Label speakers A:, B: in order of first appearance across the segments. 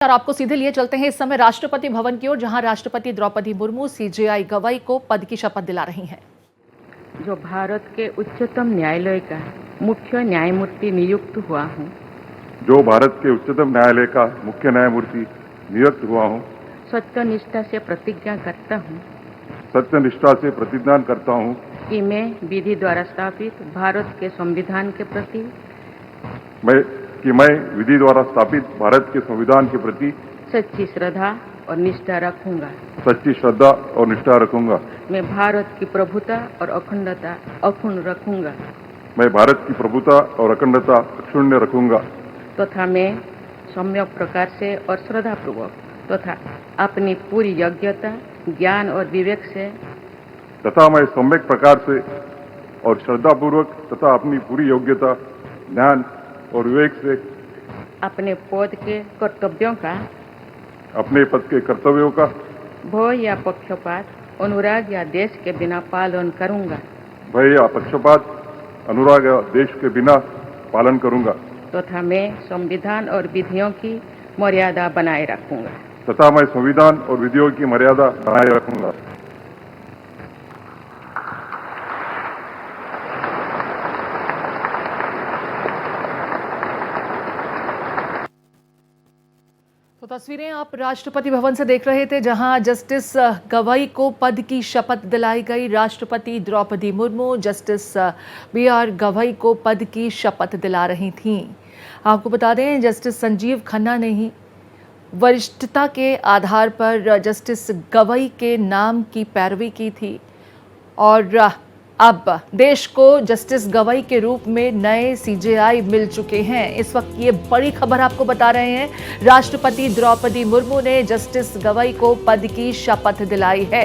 A: और आपको सीधे लिए चलते हैं इस समय राष्ट्रपति भवन की ओर, जहां राष्ट्रपति द्रौपदी मुर्मू सीजेआई गवाई को पद की शपथ दिला रही हैं।
B: जो भारत के उच्चतम न्यायालय का मुख्य न्यायमूर्ति नियुक्त हुआ हूँ।
C: जो भारत के उच्चतम न्यायालय का मुख्य न्यायमूर्ति नियुक्त हुआ हूँ।
B: सत्यनिष्ठा से प्रतिज्ञा करता हूँ।
C: सत्यनिष्ठा से प्रतिज्ञा करता हूँ
B: कि मैं विधि द्वारा स्थापित भारत के संविधान के प्रति
C: मैं विधि द्वारा स्थापित भारत के संविधान के प्रति
B: सच्ची श्रद्धा और निष्ठा रखूंगा।
C: सच्ची श्रद्धा और निष्ठा रखूंगा।
B: मैं भारत की प्रभुता और अखंडता अक्षुण्ण रखूंगा।
C: मैं भारत की प्रभुता और अखंडता अक्षुण्ण रखूंगा।
B: तथा मैं सम्यक प्रकार से और श्रद्धापूर्वक तथा अपनी पूरी योग्यता, ज्ञान और विवेक से
C: मैं सम्यक प्रकार से और श्रद्धापूर्वक तथा अपनी पूरी योग्यता, ज्ञान और विवेक से
B: अपने पद के कर्तव्यों का,
C: अपने पद के कर्तव्यों का
B: भय या पक्षपात, अनुराग या देश के बिना पालन करूंगा।
C: भय या पक्षपात, अनुराग या देश के बिना पालन करूंगा।
B: तथा मैं संविधान और विधियों की मर्यादा बनाए रखूंगा।
C: तथा मैं संविधान और विधियों की मर्यादा बनाए रखूंगा।
A: तो तस्वीरें आप राष्ट्रपति भवन से देख रहे थे, जहां जस्टिस गवाई को पद की शपथ दिलाई गई। राष्ट्रपति द्रौपदी मुर्मू जस्टिस BR गवाई को पद की शपथ दिला रही थीं। आपको बता दें, जस्टिस संजीव खन्ना ने ही वरिष्ठता के आधार पर जस्टिस गवाई के नाम की पैरवी की थी और अब देश को जस्टिस गवाई के रूप में नए CJI मिल चुके हैं। इस वक्त ये बड़ी खबर आपको बता रहे हैं, राष्ट्रपति द्रौपदी मुर्मू ने जस्टिस गवाई को पद की शपथ दिलाई है।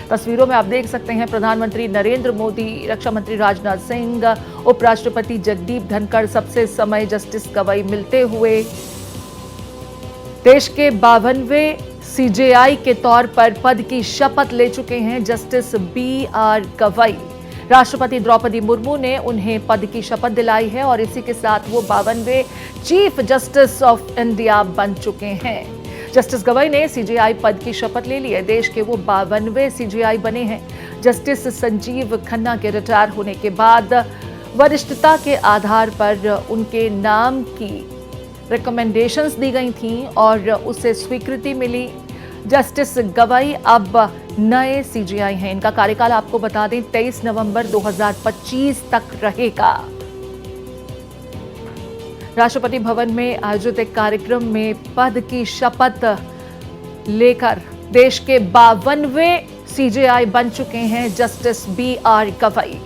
A: तस्वीरों में आप देख सकते हैं प्रधानमंत्री नरेंद्र मोदी, रक्षा मंत्री राजनाथ सिंह, उपराष्ट्रपति जगदीप धनखड़ सबसे समय जस्टिस गवाई मिलते हुए देश के 52वें CJI के तौर पर पद की शपथ ले चुके हैं जस्टिस BR गवाई। राष्ट्रपति द्रौपदी मुर्मू ने उन्हें पद की शपथ दिलाई है और इसी के साथ वो 52वें चीफ जस्टिस ऑफ इंडिया बन चुके हैं। जस्टिस गवाई ने CJI पद की शपथ ले ली है। देश के वो 52वें CJI बने हैं। जस्टिस संजीव खन्ना के रिटायर होने के बाद वरिष्ठता के आधार पर उनके नाम की रिकमेंडेशंस दी गई थीं और उसे स्वीकृति मिली। जस्टिस गवाई अब नए CJI हैं। इनका कार्यकाल आपको बता दें 23 नवंबर 2025 तक रहेगा। राष्ट्रपति भवन में आयोजित एक कार्यक्रम में पद की शपथ लेकर देश के 52वें CJI बन चुके हैं जस्टिस BR गवाई।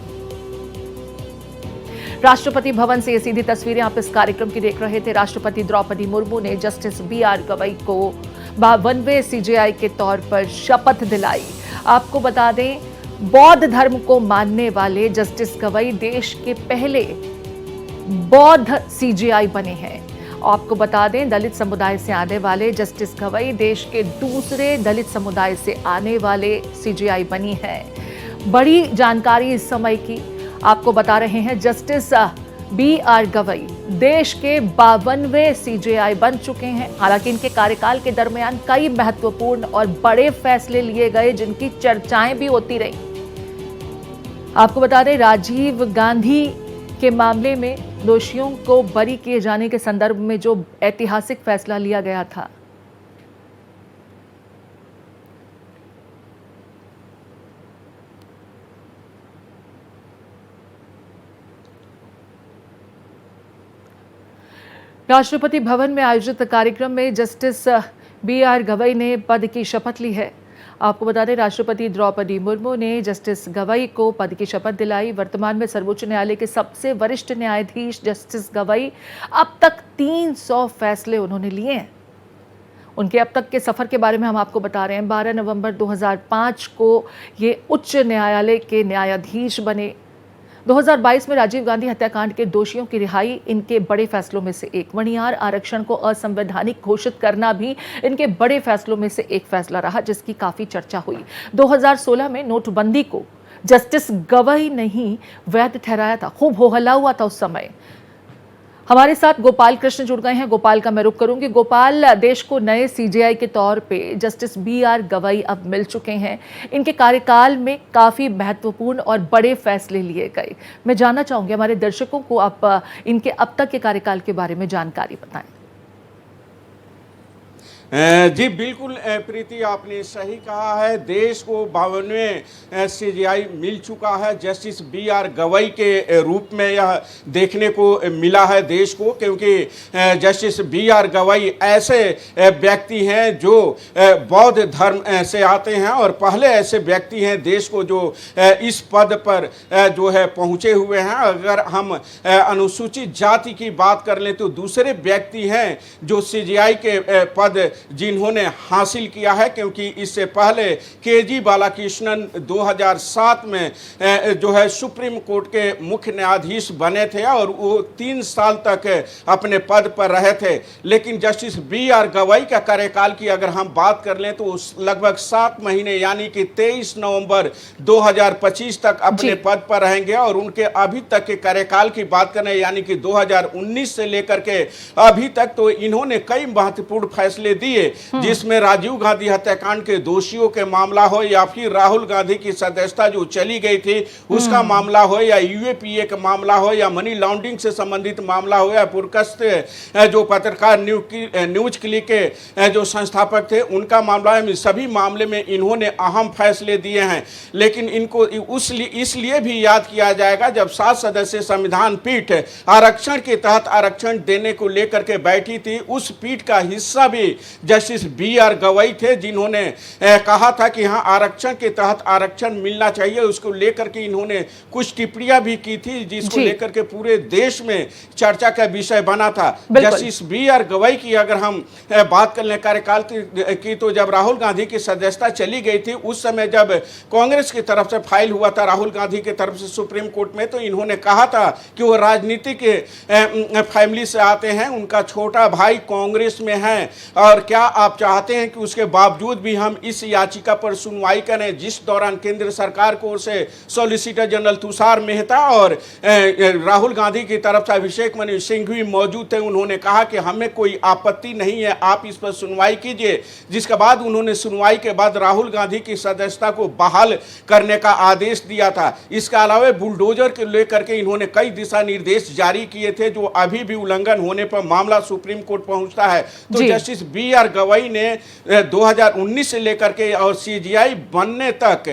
A: राष्ट्रपति भवन से ये सीधी तस्वीरें आप इस कार्यक्रम की देख रहे थे। राष्ट्रपति द्रौपदी मुर्मू ने जस्टिस BR गवाई को 52वें CJI के तौर पर शपथ दिलाई। आपको बता दें, बौद्ध धर्म को मानने वाले जस्टिस गवाई देश के पहले बौद्ध CJI बने हैं। आपको बता दें, दलित समुदाय से आने वाले जस्टिस गवाई देश के दूसरे दलित समुदाय से आने वाले CJI बनी है। बड़ी जानकारी इस समय की आपको बता रहे हैं, जस्टिस BR गवाई देश के 52वें CJI बन चुके हैं। हालांकि इनके कार्यकाल के दरमियान कई महत्वपूर्ण और बड़े फैसले लिए गए जिनकी चर्चाएं भी होती रही। आपको बता दें, राजीव गांधी के मामले में दोषियों को बरी किए जाने के संदर्भ में जो ऐतिहासिक फैसला लिया गया था, राष्ट्रपति भवन में आयोजित कार्यक्रम में जस्टिस BR गवाई ने पद की शपथ ली है। आपको बता दें, राष्ट्रपति द्रौपदी मुर्मू ने जस्टिस गवाई को पद की शपथ दिलाई। वर्तमान में सर्वोच्च न्यायालय के सबसे वरिष्ठ न्यायाधीश जस्टिस गवाई, अब तक 300 फैसले उन्होंने लिए हैं। उनके अब तक के सफर के बारे में हम आपको बता रहे हैं। 12 नवंबर 2005 को ये उच्च न्यायालय के न्यायाधीश बने। 2022 में राजीव गांधी हत्याकांड के दोषियों की रिहाई इनके बड़े फैसलों में से एक। मणियार आरक्षण को असंवैधानिक घोषित करना भी इनके बड़े फैसलों में से एक फैसला रहा, जिसकी काफी चर्चा हुई। 2016 में नोटबंदी को जस्टिस गवाई ने ही वैध ठहराया था। खूब हो हल्ला हुआ था उस समय। हमारे साथ गोपाल कृष्ण जुड़ गए हैं। गोपाल का मैं रुख करूंगी। गोपाल, देश को नए सीजेआई के तौर पे जस्टिस बीआर गवई अब मिल चुके हैं। इनके कार्यकाल में काफी महत्वपूर्ण और बड़े फैसले लिए गए। मैं जानना चाहूंगी हमारे दर्शकों को आप इनके अब तक के कार्यकाल के बारे में जानकारी बताएं।
D: जी बिल्कुल प्रीति, आपने सही कहा है। देश को 52वें सीजेआई मिल चुका है। जस्टिस बीआर गवई के रूप में यह देखने को मिला है देश को, क्योंकि जस्टिस बीआर गवई ऐसे व्यक्ति हैं जो बौद्ध धर्म से आते हैं और पहले ऐसे व्यक्ति हैं देश को जो इस पद पर जो है पहुंचे हुए हैं। अगर हम अनुसूचित जाति की बात कर लें तो दूसरे व्यक्ति हैं जो सीजेआई के पद जिन्होंने हासिल किया है, क्योंकि इससे पहले केजी बालाकृष्णन 2007 में जो है सुप्रीम कोर्ट के मुख्य न्यायाधीश बने थे और वो 3 साल तक अपने पद पर रहे थे। लेकिन जस्टिस बीआर गवई का कार्यकाल की अगर हम बात कर लें तो लगभग 7 महीने यानी कि 23 नवंबर 2025 तक अपने पद पर रहेंगे। और उनके अभी तक के कार्यकाल की बात करें यानी कि 2019 से लेकर के अभी तक, तो इन्होंने कई महत्वपूर्ण फैसले दिए, जिसमें राजीव गांधी हत्याकांड के दोषियों के मामला हो या फिर राहुल गांधी की सदस्यता जो चली गई थी उसका मामला हो या यूएपीए का मामला हो या मनी लॉन्ड्रिंग से संबंधित मामला हो या पुरकस्त जो पत्रकार न्यूज क्लिक के जो संस्थापक थे उनका मामला है। सभी मामले में इन्होंने अहम फैसले दिए हैं। लेकिन इनको इसलिए भी याद किया जाएगा जब 7 सदस्यीय संविधान पीठ आरक्षण के तहत आरक्षण देने को लेकर के बैठी थी। उस पीठ का हिस्सा भी जस्टिस बीआर गवई थे, जिन्होंने कहा था कि हाँ आरक्षण के तहत आरक्षण मिलना चाहिए। उसको लेकर के इन्होंने कुछ टिप्पणियां भी की थी जिसको लेकर के पूरे देश में चर्चा का विषय बना था। जस्टिस बीआर गवई की अगर हम बात कर लें कार्यकाल की, तो जब राहुल गांधी की सदस्यता चली गई थी उस समय जब कांग्रेस की तरफ से फाइल हुआ था राहुल गांधी की तरफ से सुप्रीम कोर्ट में, तो इन्होंने कहा था कि वो राजनीतिक फैमिली से आते हैं, उनका छोटा भाई कांग्रेस में है और क्या आप चाहते हैं कि उसके बावजूद भी हम इस याचिका पर सुनवाई करें। जिस दौरान केंद्र सरकार को से सॉलिसिटर जनरल तुषार मेहता और राहुल गांधी की तरफ से अभिषेक मनु सिंह भी मौजूद थे। उन्होंने कहा कि हमें कोई आपत्ति नहीं है, आप इस पर सुनवाई कीजिए। जिसके बाद उन्होंने सुनवाई के बाद राहुल गांधी की सदस्यता को बहाल करने का आदेश दिया था। इसके अलावा बुलडोजर के लेकर के इन्होंने कई दिशा निर्देश जारी किए थे जो अभी भी उल्लंघन होने पर मामला सुप्रीम कोर्ट पहुंचता है। तो जस्टिस बीआर गवई ने 2019 से लेकर के और सीजेआई बनने तक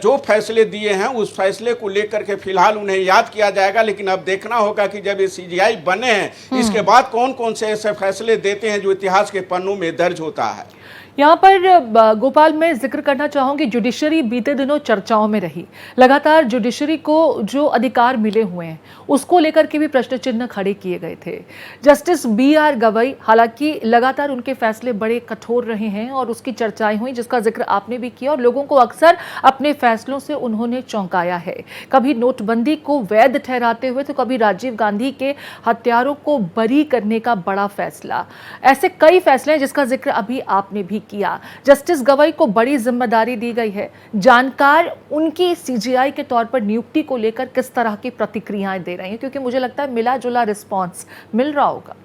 D: जो फैसले दिए हैं उस फैसले को लेकर के फिलहाल उन्हें याद किया जाएगा। लेकिन अब देखना होगा कि जब ये सीजेआई बने हैं इसके बाद कौन कौन से ऐसे फैसले देते हैं जो इतिहास के पन्नों में दर्ज होता है।
A: यहाँ पर गोपाल मैं जिक्र करना चाहूंगी, जुडिशरी बीते दिनों चर्चाओं में रही। लगातार जुडिशरी को जो अधिकार मिले हुए हैं उसको लेकर के भी प्रश्न चिन्ह खड़े किए गए थे। जस्टिस बीआर गवई हालांकि लगातार उनके फैसले बड़े कठोर रहे हैं और उसकी चर्चाएं हुई जिसका जिक्र आपने भी किया, और लोगों को अक्सर अपने फैसलों से उन्होंने चौंकाया है। कभी नोटबंदी को वैध ठहराते हुए तो कभी राजीव गांधी के हत्यारों को बरी करने का बड़ा फैसला। ऐसे कई फैसले हैं जिसका जिक्र अभी आपने भी किया। जस्टिस गवई को बड़ी जिम्मेदारी दी गई है। जानकार उनकी सीजेआई के तौर पर नियुक्ति को लेकर किस तरह की प्रतिक्रियाएं दे रहे हैं, क्योंकि मुझे लगता है मिला जुला रिस्पॉन्स मिल रहा होगा।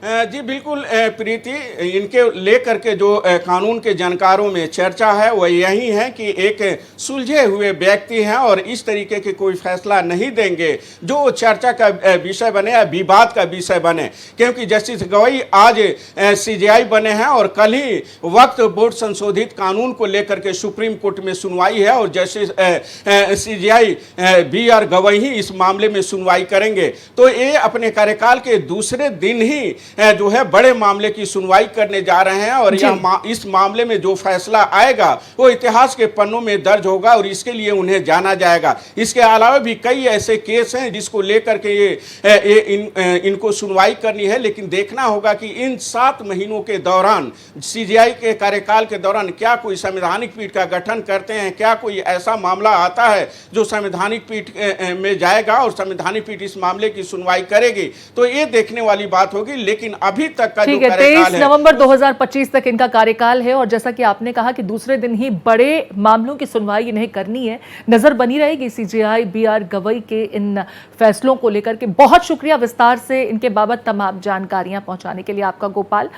D: जी बिल्कुल प्रीति, इनके लेकर के जो कानून के जानकारों में चर्चा है वह यही है कि एक सुलझे हुए व्यक्ति हैं और इस तरीके के कोई फैसला नहीं देंगे जो चर्चा का विषय बने या विवाद का विषय बने। क्योंकि जस्टिस गवई आज सीजेआई बने हैं और कल ही वक्फ बोर्ड संशोधित कानून को लेकर के सुप्रीम कोर्ट में सुनवाई है और जस्टिस सीजेआई बीआर गवई ही इस मामले में सुनवाई करेंगे। तो ये अपने कार्यकाल के दूसरे दिन ही जो है बड़े मामले की सुनवाई करने जा रहे हैं और इस मामले में जो फैसला आएगा वो इतिहास के पन्नों में दर्ज होगा और इसके लिए उन्हें जाना जाएगा। इसके अलावा भी कई ऐसे केस हैं जिसको लेकर के इनको सुनवाई करनी है। लेकिन देखना होगा कि इन 7 महीनों के दौरान सीजेआई के कार्यकाल के दौरान क्या कोई संवैधानिक पीठ का गठन करते हैं, क्या कोई ऐसा मामला आता है जो संवैधानिक पीठ में जाएगा और संवैधानिक पीठ इस मामले की सुनवाई करेगी। तो ये देखने वाली बात होगी। लेकिन अभी तक का जो
A: ठीक है,
D: कार्यकाल
A: 23
D: है
A: नवंबर 2025 तक इनका कार्यकाल है और जैसा कि आपने कहा कि दूसरे दिन ही बड़े मामलों की सुनवाई इन्हें करनी है। नजर बनी रहेगी सीजेआई बीआर गवई के इन फैसलों को लेकर के। बहुत शुक्रिया विस्तार से इनके बाबत तमाम जानकारियां पहुंचाने के लिए आपका, गोपाल।